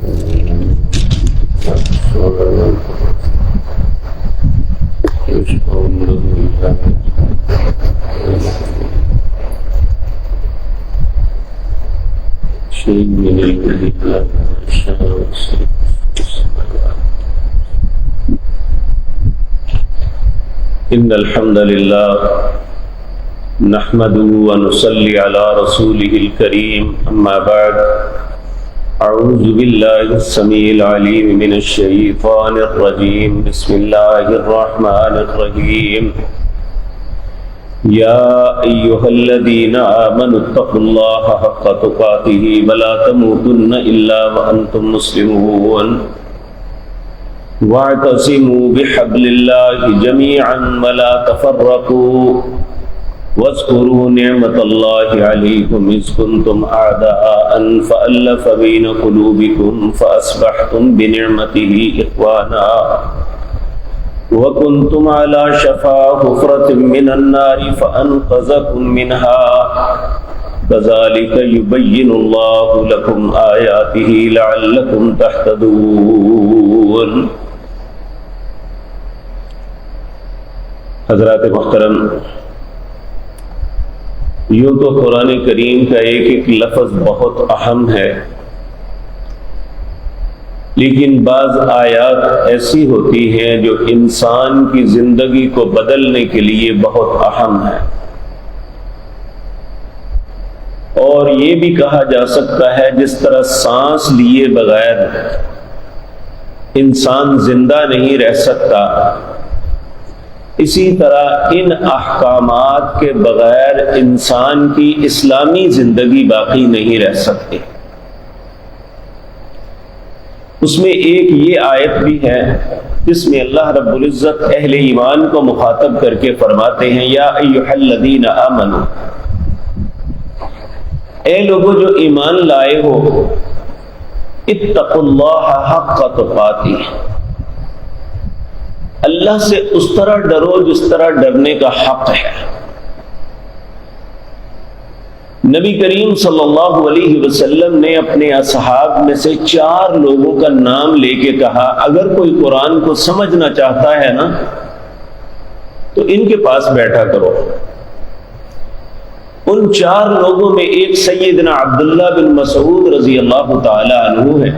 إن الحمد لله نحمده ونصلي على رسوله الكريم أما بعد أعوذ بالله السميع العليم من الشيطان الرجيم بسم الله الرحمن الرحيم يا أيها الذين آمنوا اتقوا الله حق تقاته ولا تموتن إلا وأنتم مسلمون واعتصموا بحبل الله جميعا ولا تفرقوا واذكروا نعمة الله عليكم إذ كنتم أعداء فألف بين قلوبكم فأصبحتم بنعمته إخوانا وكنتم على شفا حفرة من النار فأنقذكم منها كذلك يبين الله لكم آياته لعلكم تهتدون. حضرات محترم، یوں تو قرآن کریم کا ایک ایک لفظ بہت اہم ہے، لیکن بعض آیات ایسی ہوتی ہیں جو انسان کی زندگی کو بدلنے کے لیے بہت اہم ہے، اور یہ بھی کہا جا سکتا ہے جس طرح سانس لیے بغیر انسان زندہ نہیں رہ سکتا، اسی طرح ان احکامات کے بغیر انسان کی اسلامی زندگی باقی نہیں رہ سکتی۔ اس میں ایک یہ آیت بھی ہے جس میں اللہ رب العزت اہل ایمان کو مخاطب کر کے فرماتے ہیں یا ایھا الذین آمنوا، اے لوگوں جو ایمان لائے ہو، اتقوا اللہ حق تقاتہ، اللہ سے اس طرح ڈرو جس طرح ڈرنے کا حق ہے۔ نبی کریم صلی اللہ علیہ وسلم نے اپنے اصحاب میں سے 4 لوگوں کا نام لے کے کہا اگر کوئی قرآن کو سمجھنا چاہتا ہے نا تو ان کے پاس بیٹھا کرو۔ ان 4 لوگوں میں ایک سیدنا عبداللہ بن مسعود رضی اللہ تعالی عنہ ہے۔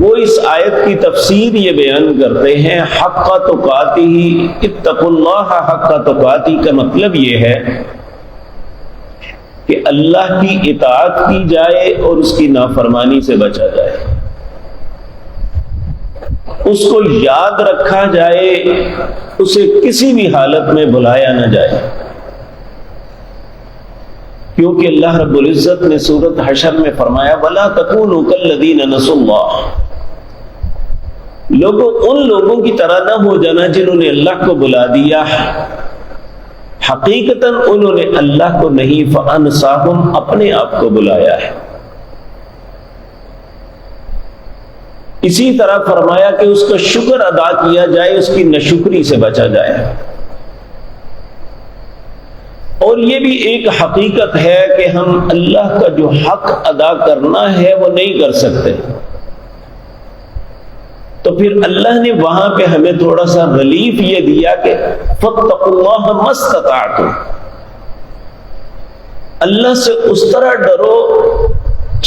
وہ اس آیت کی تفسیر یہ بیان کرتے ہیں حق تقاتہ، اتقوا اللہ حق تقاتہ کا مطلب یہ ہے کہ اللہ کی اطاعت کی جائے اور اس کی نافرمانی سے بچا جائے، اس کو یاد رکھا جائے، اسے کسی بھی حالت میں بھلایا نہ جائے، کیونکہ اللہ رب العزت نے سورۃ حشر میں فرمایا وَلَا تَكُونُوا كَالَّذِينَ نَسُوا اللَّهَ، لوگوں ان لوگوں کی طرح نہ ہو جانا جنہوں نے اللہ کو بلا دیا، حقیقتاً انہوں نے اللہ کو نہیں فَأَنْسَاهُمْ، اپنے آپ کو بلایا ہے۔ اسی طرح فرمایا کہ اس کا شکر ادا کیا جائے، اس کی ناشکری سے بچا جائے۔ اور یہ بھی ایک حقیقت ہے کہ ہم اللہ کا جو حق ادا کرنا ہے وہ نہیں کر سکتے، تو پھر اللہ نے وہاں پہ ہمیں تھوڑا سا ریلیف یہ دیا کہ فَاتَّقُوا اللَّهَ مَا اسْتَطَعْتُمْ، اللہ سے اس طرح ڈرو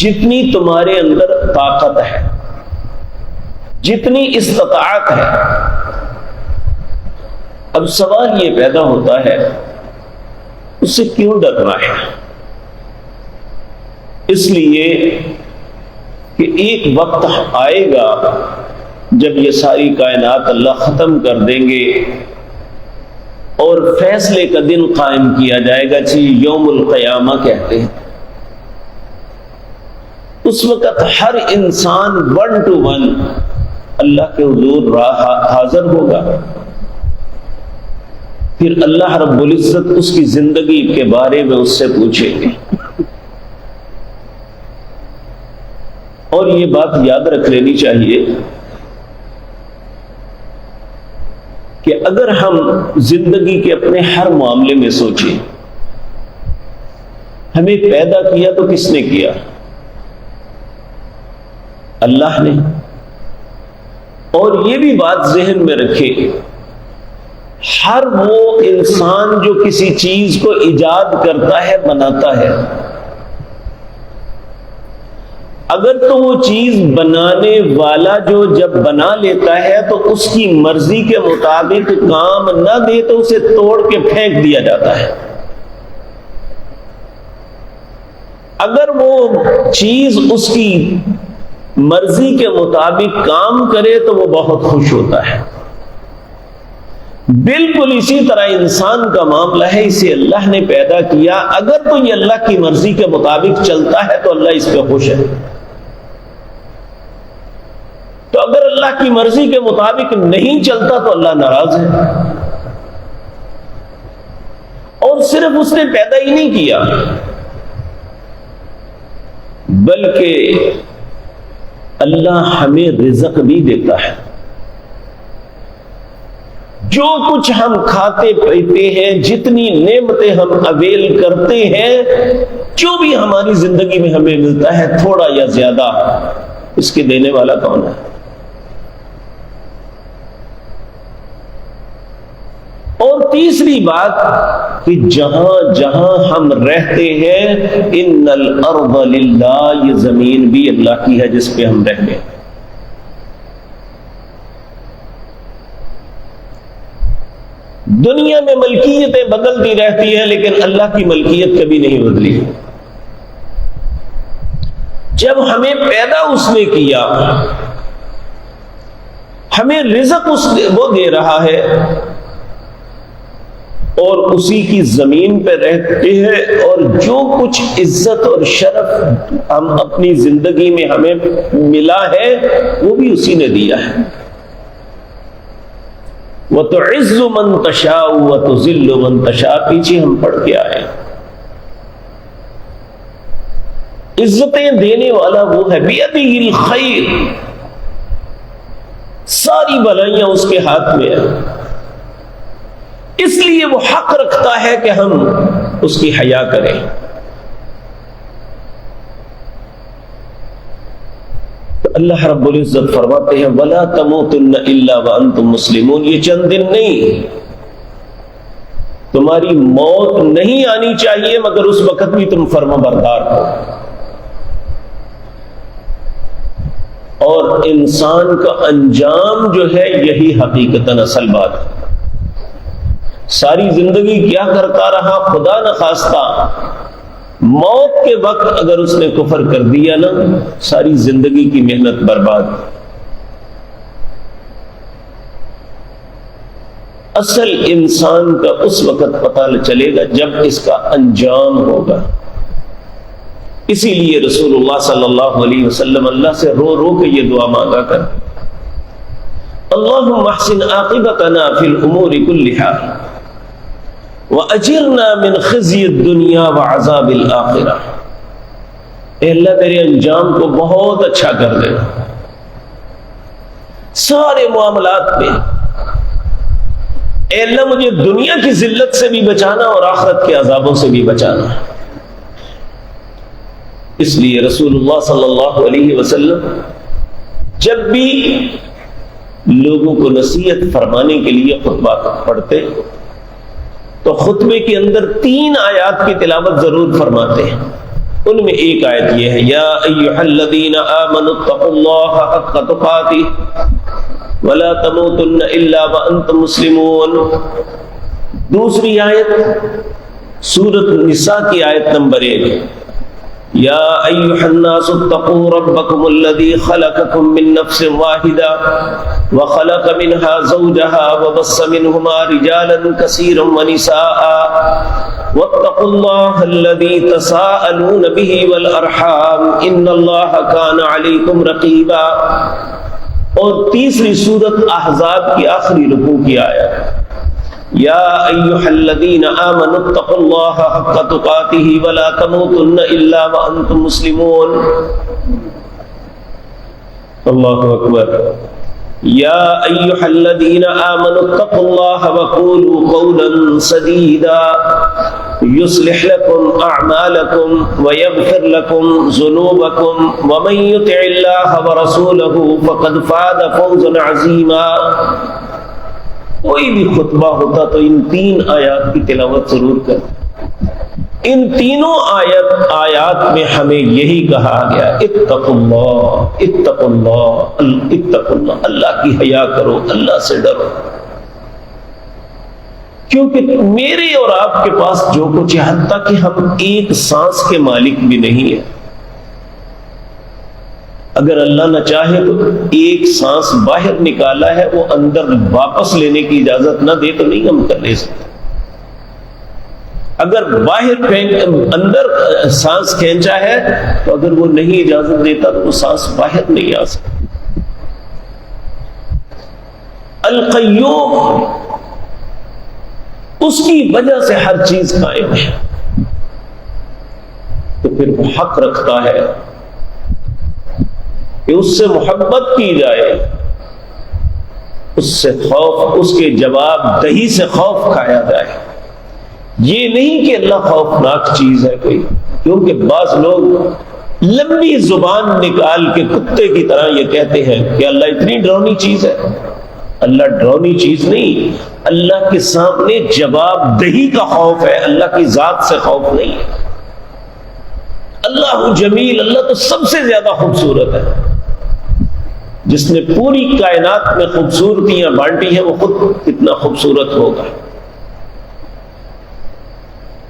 جتنی تمہارے اندر طاقت ہے، جتنی استطاعت ہے۔ اب سوال یہ پیدا ہوتا ہے اس سے کیوں ڈرنا ہے؟ اس لیے کہ ایک وقت آئے گا جب یہ ساری کائنات اللہ ختم کر دیں گے اور فیصلے کا دن قائم کیا جائے گا، جی یوم القیامہ کہتے ہیں۔ اس وقت ہر انسان 1 to 1 اللہ کے حضور حاضر ہوگا، پھر اللہ رب العزت اس کی زندگی کے بارے میں اس سے پوچھیں گے۔ اور یہ بات یاد رکھ لینی چاہیے کہ اگر ہم زندگی کے اپنے ہر معاملے میں سوچیں، ہمیں پیدا کیا تو کس نے کیا؟ اللہ نے. اور یہ بھی بات ذہن میں رکھے، ہر وہ انسان جو کسی چیز کو ایجاد کرتا ہے، بناتا ہے، اگر تو وہ چیز بنانے والا جو جب بنا لیتا ہے تو اس کی مرضی کے مطابق کام نہ دے تو اسے توڑ کے پھینک دیا جاتا ہے. اگر وہ چیز اس کی مرضی کے مطابق کام کرے تو وہ بہت خوش ہوتا ہے. بالکل اسی طرح انسان کا معاملہ ہے، اسے اللہ نے پیدا کیا، اگر تو یہ اللہ کی مرضی کے مطابق چلتا ہے تو اللہ اس پہ خوش ہے، تو اگر اللہ کی مرضی کے مطابق نہیں چلتا تو اللہ ناراض ہے. اور صرف اس نے پیدا ہی نہیں کیا بلکہ اللہ ہمیں رزق بھی دیتا ہے. جو کچھ ہم کھاتے پیتے ہیں، جتنی نعمتیں ہم اویل کرتے ہیں، جو بھی ہماری زندگی میں ہمیں ملتا ہے تھوڑا یا زیادہ، اس کے دینے والا کون ہے؟ اور تیسری بات کہ جہاں جہاں ہم رہتے ہیں، ان الارض للہ، یہ زمین بھی اللہ کی ہے جس پہ ہم رہتے ہیں. دنیا میں ملکیتیں بدلتی رہتی ہیں لیکن اللہ کی ملکیت کبھی نہیں بدلی. جب ہمیں پیدا اس نے کیا، ہمیں رزق وہ دے رہا ہے، اور اسی کی زمین پہ رہتے ہیں، اور جو کچھ عزت اور شرف ہم اپنی زندگی میں ہمیں ملا ہے وہ بھی اسی نے دیا ہے. وَتُعِزُّ مَن تَشَاءُ وَتُذِلُّ مَن تَشَاءُ، پیچھے ہم پڑھ کے آئے. عزتیں دینے والا وہ ہے، بِيَدِهِ الْخَيْرُ، ساری بھلائیاں اس کے ہاتھ میں ہیں. اس لیے وہ حق رکھتا ہے کہ ہم اس کی حیا کریں. اللہ رب العزت فرماتے ہیں وَلَا تَمُوتُنَّ إِلَّا وَأَنْتُمْ مُسْلِمُونَ، یہ چند دن نہیں، تمہاری موت نہیں آنی چاہیے مگر اس وقت بھی تم فرما بردار ہو. اور انسان کا انجام جو ہے یہی حقیقتاً اصل بات ہے. ساری زندگی کیا کرتا رہا، خدا نخواستہ موت کے وقت اگر اس نے کفر کر دیا نا، ساری زندگی کی محنت برباد. اصل انسان کا اس وقت پتہ چلے گا جب اس کا انجام ہوگا. اسی لیے رسول اللہ صلی اللہ علیہ وسلم اللہ سے رو رو کے یہ دعا مانگا کر، اللہم احسن عاقبتنا فی الامور کلہا وَأَجِرْنَا مِنْ خِزْيِ الدُّنْيَا وَعَذَابِ الْآخِرَةِ. اے اللہ تیرے انجام کو بہت اچھا کر دے، سارے معاملات میں. اے اللہ مجھے دنیا کی ذلت سے بھی بچانا اور آخرت کے عذابوں سے بھی بچانا. اس لیے رسول اللہ صلی اللہ علیہ وسلم جب بھی لوگوں کو نصیحت فرمانے کے لیے خطبہ پڑھتے تو خطبے کے اندر 3 آیات کی تلاوت ضرور فرماتے ہیں. ان میں ایک آیت یہ ہے یا ایھا الذین آمنوا اتقوا اللہ حق تقاتہ ولا تموتن الا وانتم مسلمون. دوسری آیت سورۃ النساء کی آیت نمبر 1 یا ایھا الناس اتقوا ربکم الذی خلقکم من نفس واحدہ وخلق منها زوجها وبث منهما رجالا كثيرا ونساء واتقوا الله الذي تساءلون به والارحام ان الله كان عليكم رقيبا. اور تیسری سورۃ احزاب کی آخری رکوع کی آیت یا ایھا الذین آمنوا اتقوا اللہ حق تقاتہ ولا تموتن الا وانتم مسلمون. اللہ اکبر. یا ایھا الذین آمنوا اتقوا اللہ وقولوا قولا سدیدا یصلح لکم اعمالکم ویغفر لکم ذنوبکم ومن یطع اللہ ورسولہ فقد فاز فوزا عظیما۔ کوئی بھی خطبہ ہوتا تو ان 3 آیات کی تلاوت ضرور کر۔ ان تینوں آیات میں ہمیں یہی کہا گیا اتقوا اللہ اتقوا اللہ اتقوا اللہ، اللہ کی حیا کرو، اللہ سے ڈرو، کیونکہ میرے اور آپ کے پاس جو کچھ ہے، حتیٰ کہ ہم ایک سانس کے مالک بھی نہیں ہیں، اگر اللہ نہ چاہے تو ایک سانس باہر نکالا ہے وہ اندر واپس لینے کی اجازت نہ دے تو نہیں ہم کر لے سکتے۔ اگر باہر اندر سانس کھینچا ہے تو اگر وہ نہیں اجازت دیتا تو وہ سانس باہر نہیں آ سکتی۔ القیوم، اس کی وجہ سے ہر چیز قائم ہے، تو پھر وہ حق رکھتا ہے کہ اس سے محبت کی جائے، اس سے خوف، اس کے جواب دہی سے خوف کھایا جائے۔ یہ نہیں کہ اللہ خوفناک چیز ہے کوئی، کیونکہ بعض لوگ لمبی زبان نکال کے کتے کی طرح یہ کہتے ہیں کہ اللہ اتنی ڈراؤنی چیز ہے۔ اللہ ڈراؤنی چیز نہیں، اللہ کے سامنے جواب دہی کا خوف ہے، اللہ کی ذات سے خوف نہیں ہے۔ اللہ جمیل، اللہ تو سب سے زیادہ خوبصورت ہے، جس نے پوری کائنات میں خوبصورتیاں بانٹی ہیں وہ خود کتنا خوبصورت ہوگا۔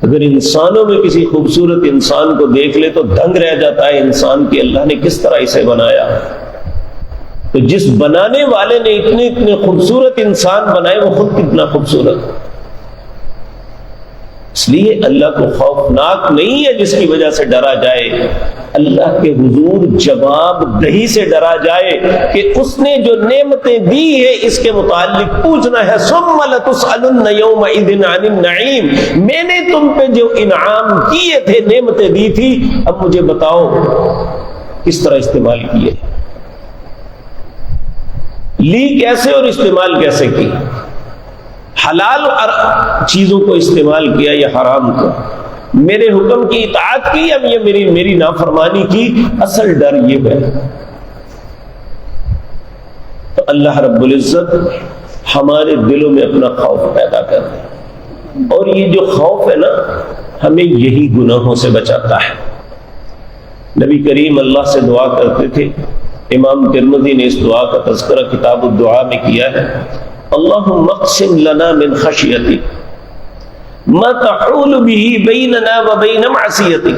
اگر انسانوں میں کسی خوبصورت انسان کو دیکھ لے تو دنگ رہ جاتا ہے انسان کہ اللہ نے کس طرح اسے بنایا، تو جس بنانے والے نے اتنے خوبصورت انسان بنائے وہ خود کتنا خوبصورت۔ اس لیے اللہ کو خوفناک نہیں ہے جس کی وجہ سے ڈرا جائے، اللہ کے حضور جواب دہی سے ڈرا جائے کہ اس نے جو نعمتیں دی ہے اس کے متعلق پوچھنا ہے، ثم لتسألن یومئذ عن النعیم، میں نے تم پہ جو انعام کیے تھے، نعمتیں دی تھی، اب مجھے بتاؤ کس طرح استعمال کیے، لی کیسے اور استعمال کیسے کی، حلال چیزوں کو استعمال کیا یا حرام کو، میرے حکم کی اطاعت کی یا یہ میری نافرمانی کی۔ اصل ڈر یہ ہے۔ تو اللہ رب العزت ہمارے دلوں میں اپنا خوف پیدا کر دے، اور یہ جو خوف ہے نا ہمیں یہی گناہوں سے بچاتا ہے۔ نبی کریم اللہ سے دعا کرتے تھے، امام ترمذی نے اس دعا کا تذکرہ کتاب الدعاء میں کیا ہے، اللہم اقسم لنا من خشیتک ما تحول به بیننا وبین معصیتک۔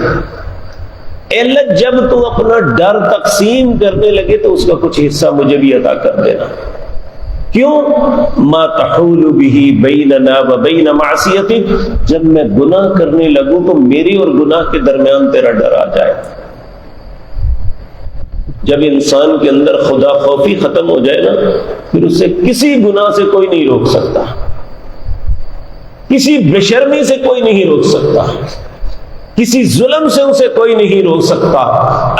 اے اللہ جب تو اپنا ڈر تقسیم کرنے لگے تو اس کا کچھ حصہ مجھے بھی عطا کر دینا۔ کیوں؟ ما تحول به بیننا وبین معصیتک، جب میں گناہ کرنے لگوں تو میری اور گناہ کے درمیان تیرا ڈر آ جائے۔ جب انسان کے اندر خدا خوفی ختم ہو جائے نا، پھر اسے کسی گناہ سے کوئی نہیں روک سکتا، کسی بےشرمی سے کوئی نہیں روک سکتا، کسی ظلم سے اسے کوئی نہیں روک سکتا۔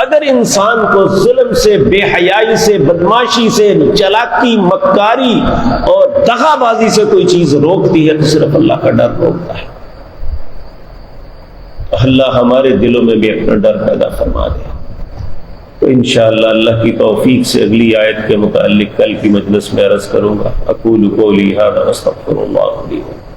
اگر انسان کو ظلم سے، بے حیائی سے، بدماشی سے، چلاکی، مکاری اور دغا بازی سے کوئی چیز روکتی ہے تو صرف اللہ کا ڈر روکتا ہے۔ اللہ ہمارے دلوں میں بھی اپنا ڈر پیدا فرما دے۔ تو انشاءاللہ اللہ کی توفیق سے اگلی آیت کے متعلق کل کی مجلس میں عرض کروں گا۔ اقول قولی ھذا واستغفر اللہ لی ولکم۔